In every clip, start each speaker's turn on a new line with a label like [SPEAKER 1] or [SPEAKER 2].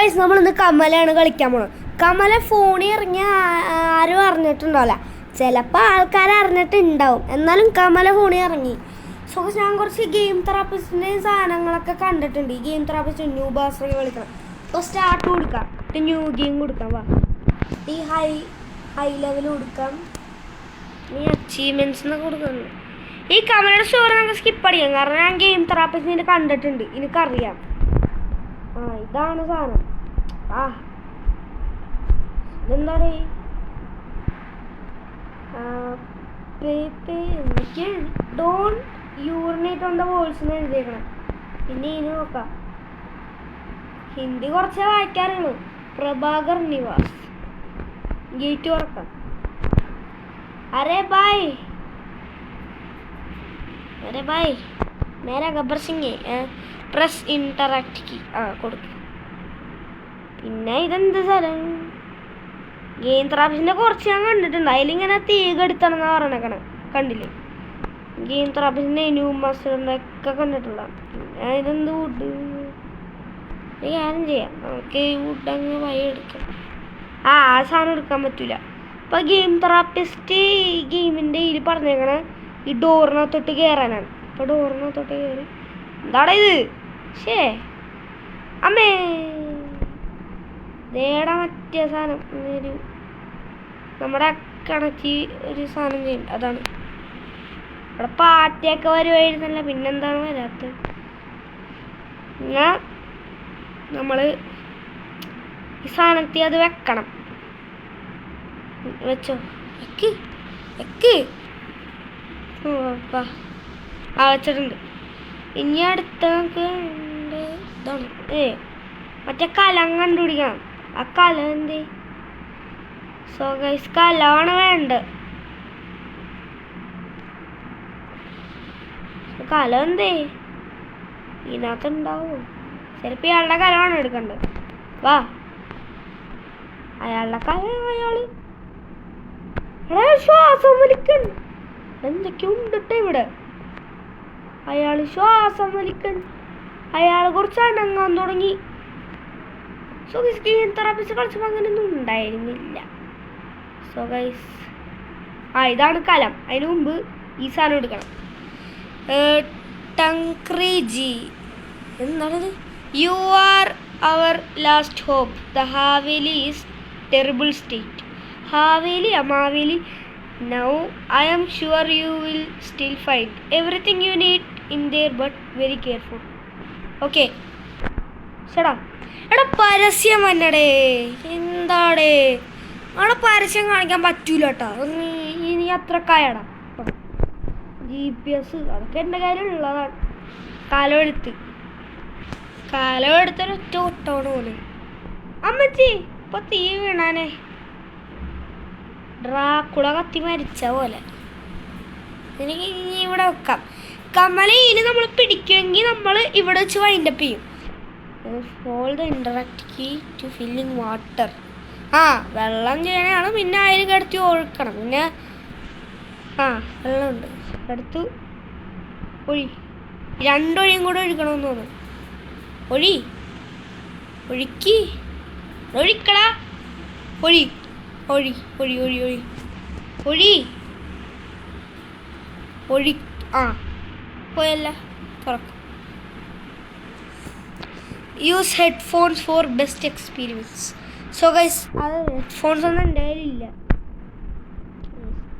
[SPEAKER 1] Guys നമ്മളിന്ന് കമലാണ് കളിക്കാൻ പോണത്. കമല ഫോണിൽ ഇറങ്ങിയ ആരും അറിഞ്ഞിട്ടുണ്ടാവില്ല, ചിലപ്പോൾ ആൾക്കാർ അറിഞ്ഞിട്ടുണ്ടാവും. എന്നാലും കമല ഫോണിൽ ഇറങ്ങി. സോ ഞാൻ കുറച്ച് ഗെയിം തെറാപ്പിസ്റ്റിൻ്റെ സാധനങ്ങളൊക്കെ കണ്ടിട്ടുണ്ട്. ഈ ഗെയിം തെറാപ്പിസ്റ്റ് ന്യൂ ബാസ്റ്റർ കളിക്കണം. അപ്പോൾ സ്റ്റാർട്ട് കൊടുക്കാം, ന്യൂ ഗെയിം കൊടുക്കാം. വാ, ഈ ഹൈ ലെവൽ കൊടുക്കാം. ഈ അച്ചീവ്മെൻറ്റ്സ് എന്നൊക്കെ കൊടുക്കുന്നുണ്ട്. ഈ കമലയുടെ സ്റ്റോറി നമുക്ക് സ്കിപ്പ് അടിക്കാം, കാരണം ഞാൻ ഗെയിം തെറാപ്പിസ്റ്റിനെ കണ്ടിട്ടുണ്ട്, എനിക്കറിയാം. ഇതാണ് സാധനം. ഇതെന്താ എനിക്ക് don't urinate on the walls എന്ന് എഴുതിയേക്കണം. പിന്നെ ഇനി നോക്കാം, ഹിന്ദി കുറച്ചേ വായിക്കാറുള്ളൂ. പ്രഭാകർ നിവാസ്, ഗേറ്റ് തുറക്കാം. അരേ ബായ് മേരാ Gabbar Singh press interact key കൊടുക്കും. പിന്നെ ഇതെന്ത് സ്ഥലം? ഗെയിം തെറാപ്പിസ്റ്റിൻ്റെ കുറച്ച് ഞാൻ കണ്ടിട്ടുണ്ട്. അതിലിങ്ങനെ തീകെടുത്തണെന്നാ പറഞ്ഞേക്കണേ, കണ്ടില്ലേ? ഗെയിം തെറാപ്പിസ്റ്റിൻ്റെ ന്യൂ മാസ്റ്ററിൻ്റെ ഒക്കെ കണ്ടിട്ടുള്ള. പിന്നെ ഇതെന്ത് വുഡ്? ഞാനും ചെയ്യാം, നമുക്ക് ഈ വുഡ് അങ്ങ് വഴി എടുക്കാം. ആ സാധനം എടുക്കാൻ പറ്റില്ല. അപ്പോൾ ഗെയിം തെറാപ്പിസ്റ്റ് ഗെയിമിൻ്റെ ഇതിൽ പറഞ്ഞേക്കണേ ഈ ഡോറിനകത്തോട്ട് കയറാനാണ്. അപ്പോൾ ഡോറിനകത്തോട്ട് കയറി എന്താടാ ഇത്? ശേ അമ്മേ, ദേടാ മറ്റേ സാധനം, ഒരു നമ്മുടെ കണക്കി ഒരു സാധനം ചെയ്യുന്നുണ്ട്. അതാണ് ഇവിടെ പാറ്റയൊക്കെ വരുമായിരുന്നല്ല, പിന്നെന്താണ് വരാത്തത്? നമ്മൾ ഈ സാധനത്തിൽ അത് വെക്കണം. വെച്ചോ, വെക്ക്. വെച്ചിട്ടുണ്ട്. ഇനി അടുത്ത നമുക്ക് ഇതാണ് മറ്റേ കലം കണ്ടുപിടിക്കണം. ആ കലം എന്തേ? സോ ഗൈസ്, കലമാണ് വേണ്ടത്. കലം എന്തേ ഇതിനകത്തുണ്ടാവോ? ചിലപ്പോൾ ഇയാളുടെ കലമാണ് എടുക്കേണ്ടത്. വാ, അയാളുടെ കലം. ശ്വാസം വലിക്കൻ എന്തൊക്കെയോ ഉണ്ടിട്ട് ഇവിടെ. അയാൾ ശ്വാസം വലിക്കൻ, അയാൾ കുറച്ച് അനങ്ങാൻ തുടങ്ങി. സോ ഗൈസ്, ഗെയിം തെറാപ്പിസ്റ്റ് കളിച്ചപ്പോൾ അങ്ങനെയൊന്നും ഉണ്ടായിരുന്നില്ല. സോ ഗൈസ്, ഇതാണ് കലം. അതിന് മുമ്പ് ഈ സാധനം എടുക്കണം. ടങ്ക്രീജി എന്താണത്? You are our last hope. The haveli is terrible state. Maveli. Now I am sure you will still find everything you need in there, but very careful. Okay. എടാ പരസ്യം വന്നടേ, എന്താടേ? അവിടെ പരസ്യം കാണിക്കാൻ പറ്റൂല കേട്ടോ. ഇനി അത്രക്കായടാ. GPS അതൊക്കെ എൻ്റെ കയ്യിലുള്ളതാണ്. കാലമെടുത്തൊരൊറ്റ ഒട്ടോണ് പോലെ. അമ്മച്ചി ഇപ്പൊ തീ വീണാനേ, ഡ്രാക്കുള കത്തി മരിച്ച പോലെ. എനിക്ക് ഇനി ഇവിടെ വെക്കാം. കമല ഇനി നമ്മൾ പിടിക്കുമെങ്കിൽ നമ്മൾ ഇവിടെ വെച്ച് വൈൻഡപ്പ് ചെയ്യും. Fall the interact key to filling water. വെള്ളം ചെയ്യണതാണ്. പിന്നെ അതിൽ കിടത്തി ഒഴുക്കണം. പിന്നെ വെള്ളമുണ്ട്, എടുത്തു ഒഴി. രണ്ടൊഴിയും കൂടെ ഒഴിക്കണമെന്ന് തോന്നുന്നു. ഒഴിക്കടാ. ഒഴി പോയല്ല. തുറക്കും. Use headphones four best experience. So guys, അത് ഹെഡ്ഫോൺസ് ഒന്നും എൻ്റെ കയ്യിലില്ല.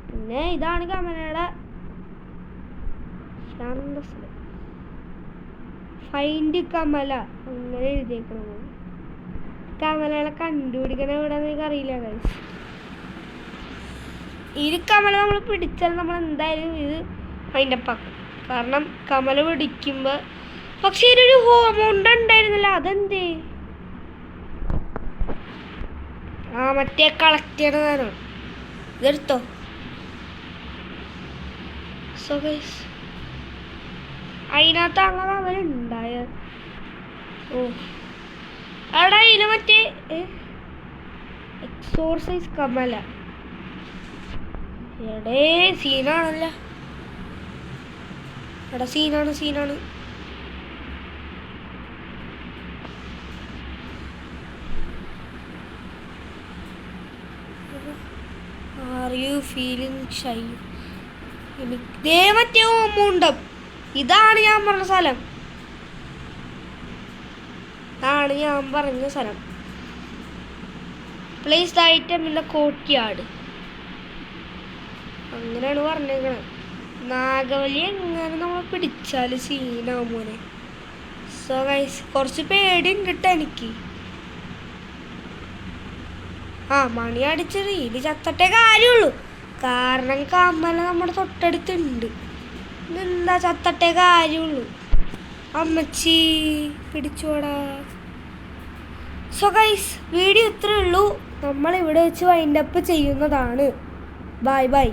[SPEAKER 1] പിന്നെ ഇതാണ് കമലയുടെ ശാന്തസ്ഥലം. ഫൈൻഡ് കമല അങ്ങനെ എഴുതിയേക്കണം. കമലകളെ കണ്ടുപിടിക്കണ എവിടെ എനിക്ക് അറിയില്ല ഗൈസ്. ഈ കമല നമ്മൾ പിടിച്ചാൽ നമ്മൾ എന്തായാലും ഇത് വൈൻഡപ്പാക്കും. കാരണം കമല പിടിക്കുമ്പോൾ പക്ഷെ ഇതിനൊരു ഹോമൗണ്ട് ഉണ്ടായിരുന്നില്ല. അതെന്തേ? മറ്റേ കളക്ട് ചെയ്യണതാണ്. ഇതെടുത്തോ. സോ ഗൈസ്, അതിനകത്താണ് അവരുണ്ടായ. അവിടെ ഇതിന് മറ്റേ എക്സോർസൈസ് കമല. എടേ സീനാണല്ലോ. സീനാണ്. Are you feeling shy? ദേ മറ്റേ ഓമുണ്ടം. ഇതാണ് ഞാൻ പറഞ്ഞ സ്ഥലം. ഇതാണ് ഞാൻ പറഞ്ഞ സ്ഥലം. Place the item in the courtyard. അങ്ങനെയാണ് പറഞ്ഞേക്കണത്. നാഗവല്ലി എങ്ങനെ നമ്മളെ പിടിച്ചാൽ സീനാവും മോനെ. സോ ഗൈസ് കുറച്ച് പേടിയുണ്ട് കേട്ടോ എനിക്ക്. മണി അടിച്ച് റീല് ചത്തട്ടേ കാര്യമുള്ളൂ. കാരണം കമ്മല നമ്മുടെ തൊട്ടടുത്തുണ്ട്. ഇതെന്താ ചത്തട്ടേ കാര്യമുള്ളൂ. അമ്മച്ചി പിടിച്ചോടാ. സോ ഗൈസ് വീഡിയോ ഇത്രയേ ഉള്ളൂ. നമ്മളിവിടെ വെച്ച് വൈൻഡപ്പ് ചെയ്യുന്നതാണ്. Bye bye.